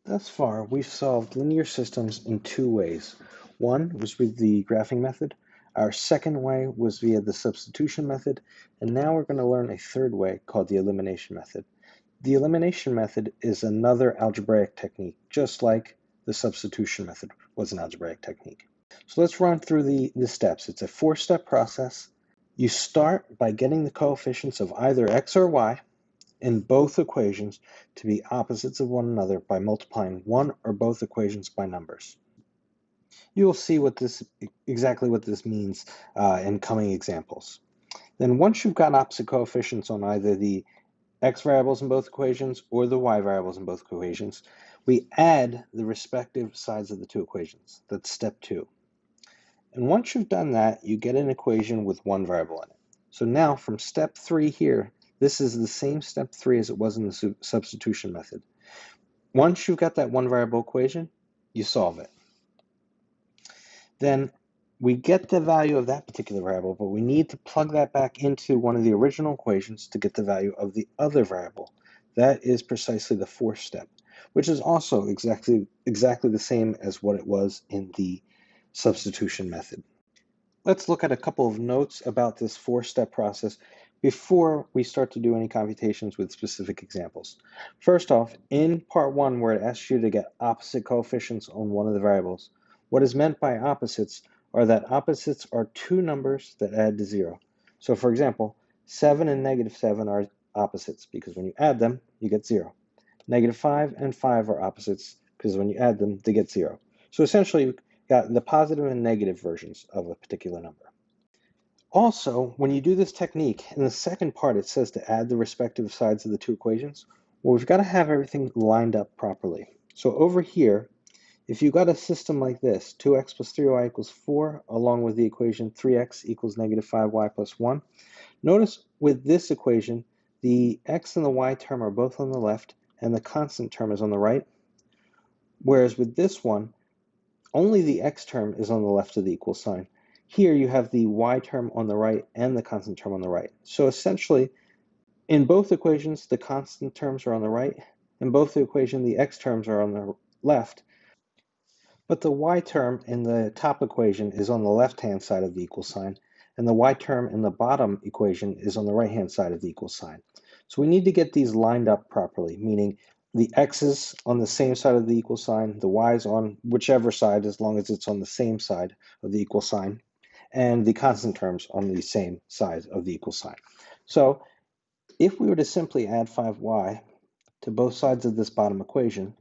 Thus far, we've solved linear systems in two ways. One was with the graphing method, our second way was via the substitution method, and now we're going to learn a third way called the elimination method. The elimination method is another algebraic technique, just like the substitution method was an algebraic technique. So let's run through the steps. It's a four-step process. You start by getting the coefficients of either x or y in both equations to be opposites of one another by multiplying one or both equations by numbers. You will see exactly what this means in coming examples. Then once you've got opposite coefficients on either the x variables in both equations or the y variables in both equations, we add the respective sides of the two equations. That's step 2. And once you've done that, you get an equation with one variable in it. So now from step 3 here, this is the same step 3 as it was in the substitution method. Once you've got that one variable equation, you solve it. Then we get the value of that particular variable, but we need to plug that back into one of the original equations to get the value of the other variable. That is precisely the fourth step, which is also exactly the same as what it was in the substitution method. Let's look at a couple of notes about this four-step process before we start to do any computations with specific examples. First off, in part 1, where it asks you to get opposite coefficients on one of the variables, what is meant by opposites are that opposites are two numbers that add to 0. So for example, 7 and -7 are opposites because when you add them, you get 0. -5 and 5 are opposites because when you add them, they get 0. So essentially, got the positive and negative versions of a particular number. Also, when you do this technique, in the second part it says to add the respective sides of the two equations. Well, we've got to have everything lined up properly. So over here, if you've got a system like this, 2x plus 3y equals 4, along with the equation 3x equals -5y plus 1, notice with this equation, the x and the y term are both on the left, and the constant term is on the right. Whereas with this one, only the x term is on the left of the equal sign. Here you have the y term on the right and the constant term on the right. So essentially, in both equations, the constant terms are on the right. In both the equation, the x terms are on the left. But the y term in the top equation is on the left-hand side of the equal sign, and the y term in the bottom equation is on the right-hand side of the equal sign. So we need to get these lined up properly, meaning the x's on the same side of the equal sign, the y's on whichever side as long as it's on the same side of the equal sign, and the constant terms on the same side of the equal sign. So if we were to simply add 5y to both sides of this bottom equation,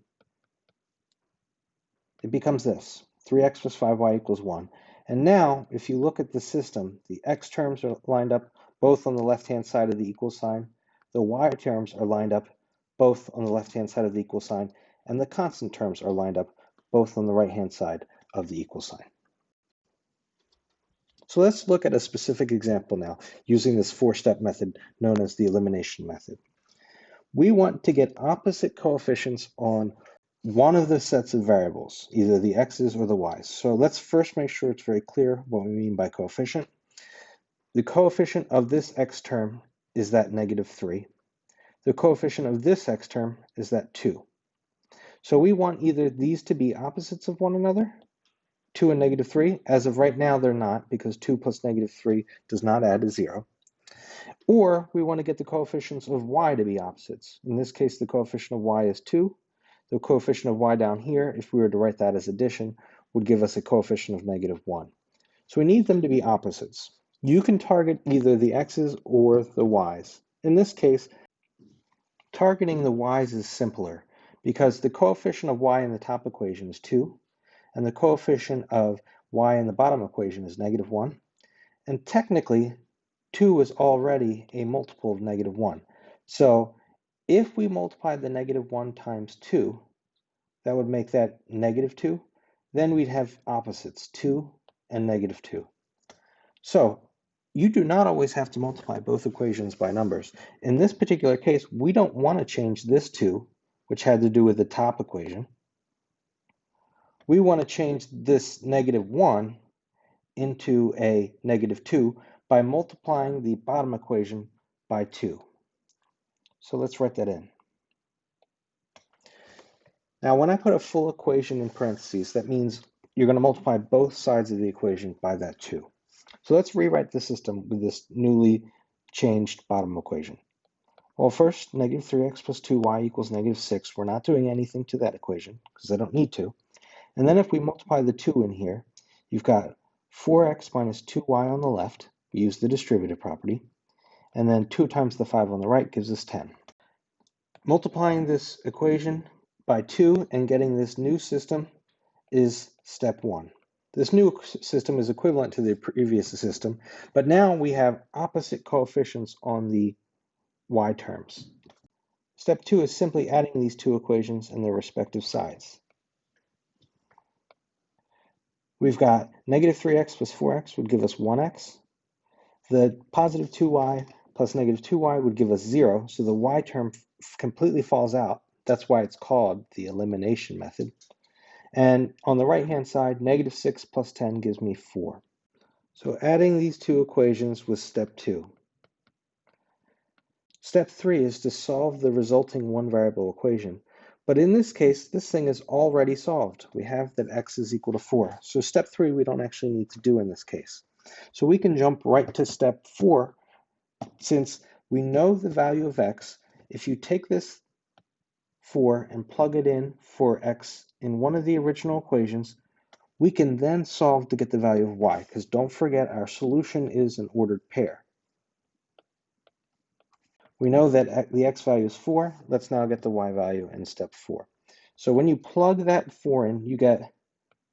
it becomes this, 3x plus 5y equals 1. And now, if you look at the system, the x terms are lined up both on the left-hand side of the equal sign, the y terms are lined up both on the left-hand side of the equal sign, and the constant terms are lined up both on the right-hand side of the equal sign. So let's look at a specific example now, using this four-step method known as the elimination method. We want to get opposite coefficients on one of the sets of variables, either the x's or the y's. So let's first make sure it's very clear what we mean by coefficient. The coefficient of this x term is that -3. The coefficient of this x term is that 2. So we want either these to be opposites of one another, 2 and -3. As of right now, they're not, because 2 plus -3 does not add to 0. Or we want to get the coefficients of y to be opposites. In this case, the coefficient of y is 2. The coefficient of y down here, if we were to write that as addition, would give us a coefficient of -1. So we need them to be opposites. You can target either the x's or the y's. In this case, targeting the y's is simpler because the coefficient of y in the top equation is 2, and the coefficient of y in the bottom equation is -1. And technically, 2 is already a multiple of -1. So if we multiply the -1 times 2, that would make that -2. Then we'd have opposites, 2 and -2. So you do not always have to multiply both equations by numbers. In this particular case, we don't want to change this 2, which had to do with the top equation. We want to change this -1 into a -2 by multiplying the bottom equation by 2. So let's write that in. Now, when I put a full equation in parentheses, that means you're going to multiply both sides of the equation by that 2. So let's rewrite the system with this newly changed bottom equation. Well, first, negative 3x plus 2y equals negative 6. We're not doing anything to that equation because I don't need to. And then if we multiply the 2 in here, you've got 4x minus 2y on the left. We use the distributive property. And then 2 times the 5 on the right gives us 10. Multiplying this equation by 2 and getting this new system is step 1. This new system is equivalent to the previous system, but now we have opposite coefficients on the y terms. Step 2 is simply adding these two equations and their respective sides. We've got negative 3x plus 4x would give us 1x. The positive 2y plus negative 2y would give us 0, so the y term completely falls out. That's why it's called the elimination method. And on the right-hand side, negative 6 plus 10 gives me 4. So adding these two equations was step 2. Step 3 is to solve the resulting one-variable equation. But in this case, this thing is already solved. We have that x is equal to 4. So step 3 we don't actually need to do in this case. So we can jump right to step 4. Since we know the value of x, if you take this 4 and plug it in for x in one of the original equations, we can then solve to get the value of y, because don't forget our solution is an ordered pair. We know that the x value is 4. Let's now get the y value in step 4. So when you plug that 4 in, you get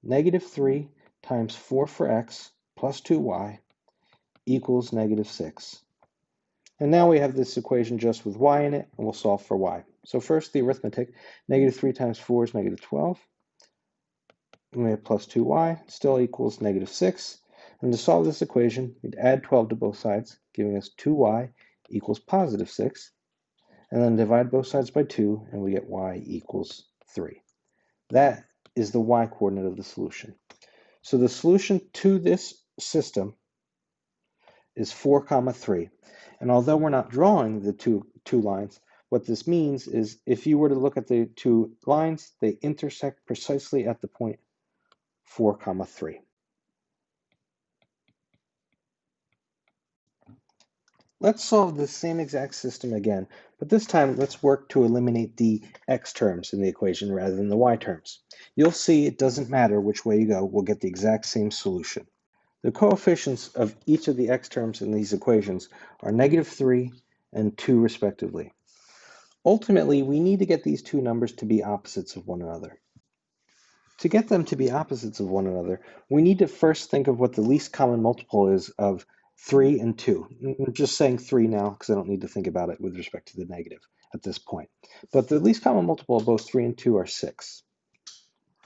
negative 3 times 4 for x plus 2y equals negative 6. And now we have this equation just with y in it, and we'll solve for y. So first, the arithmetic. Negative 3 times 4 is negative 12. And we have plus 2y, still equals negative 6. And to solve this equation, we'd add 12 to both sides, giving us 2y equals positive 6. And then divide both sides by 2, and we get y equals 3. That is the y coordinate of the solution. So the solution to this system is 4, 3. And although we're not drawing the two lines, what this means is if you were to look at the two lines, they intersect precisely at the point 4, 3. Let's solve the same exact system again, but this time let's work to eliminate the x terms in the equation rather than the y terms. You'll see it doesn't matter which way you go, we'll get the exact same solution. The coefficients of each of the x terms in these equations are negative 3 and 2 respectively. Ultimately, we need to get these two numbers to be opposites of one another. To get them to be opposites of one another, we need to first think of what the least common multiple is of 3 and 2. I'm just saying 3 now because I don't need to think about it with respect to the negative at this point. But the least common multiple of both 3 and 2 are 6.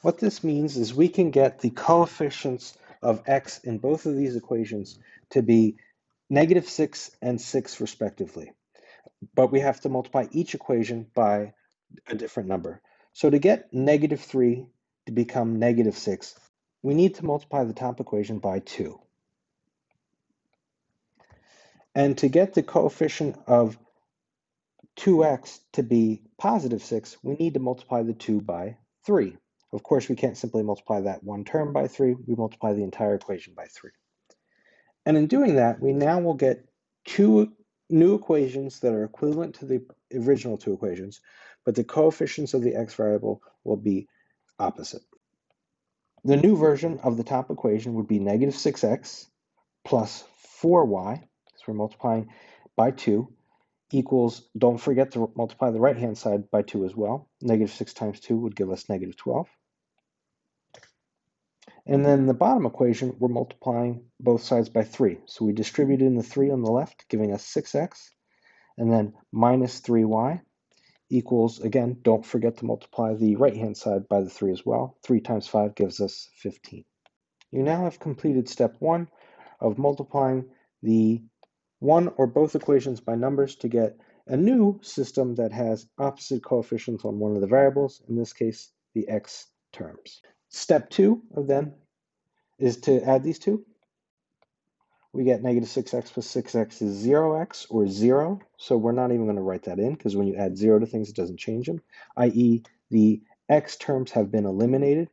What this means is we can get the coefficients of x in both of these equations to be negative 6 and 6 respectively. But we have to multiply each equation by a different number. So to get negative 3 to become negative 6, we need to multiply the top equation by 2. And to get the coefficient of 2x to be positive 6, we need to multiply the 2 by 3. Of course, we can't simply multiply that one term by 3. We multiply the entire equation by 3. And in doing that, we now will get two new equations that are equivalent to the original two equations, but the coefficients of the x variable will be opposite. The new version of the top equation would be negative 6x plus 4y, because we're multiplying by 2, equals, don't forget to multiply the right-hand side by 2 as well. Negative 6 times 2 would give us negative 12. And then the bottom equation, we're multiplying both sides by 3. So we distributed in the 3 on the left, giving us 6x, and then minus 3y equals, again, don't forget to multiply the right-hand side by the 3 as well. 3 times 5 gives us 15. You now have completed step 1 of multiplying the one or both equations by numbers to get a new system that has opposite coefficients on one of the variables, in this case, the x terms. Step 2 of them is to add these two. We get negative 6x plus 6x is 0x, or 0. So we're not even going to write that in, because when you add 0 to things, it doesn't change them, i.e. the x terms have been eliminated.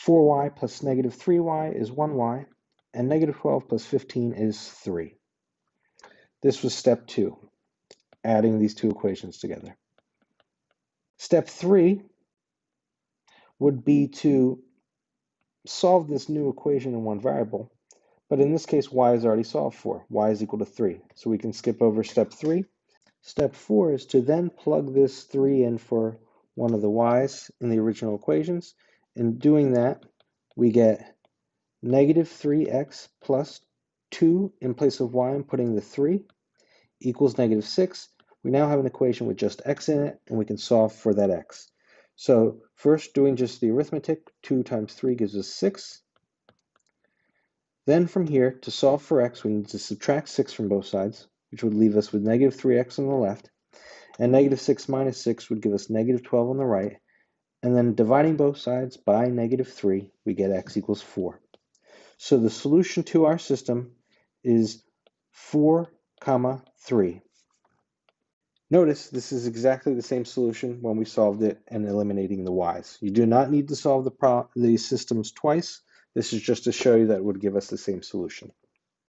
4y plus negative 3y is 1y, and negative 12 plus 15 is 3. This was step 2, adding these two equations together. Step 3 would be to solve this new equation in one variable, but in this case, y is already solved for. Y is equal to 3. So we can skip over step 3. Step 4 is to then plug this 3 in for one of the y's in the original equations. In doing that, we get negative 3x plus 2 in place of y and putting the 3 equals negative 6. We now have an equation with just x in it, and we can solve for that x. So first, doing just the arithmetic, 2 times 3 gives us 6. Then from here, to solve for x, we need to subtract 6 from both sides, which would leave us with negative 3x on the left, and negative 6 minus 6 would give us negative 12 on the right, and then dividing both sides by negative 3, we get x equals 4. So the solution to our system is 4, 3. Notice this is exactly the same solution when we solved it and eliminating the y's. You do not need to solve the systems twice. This is just to show you that it would give us the same solution.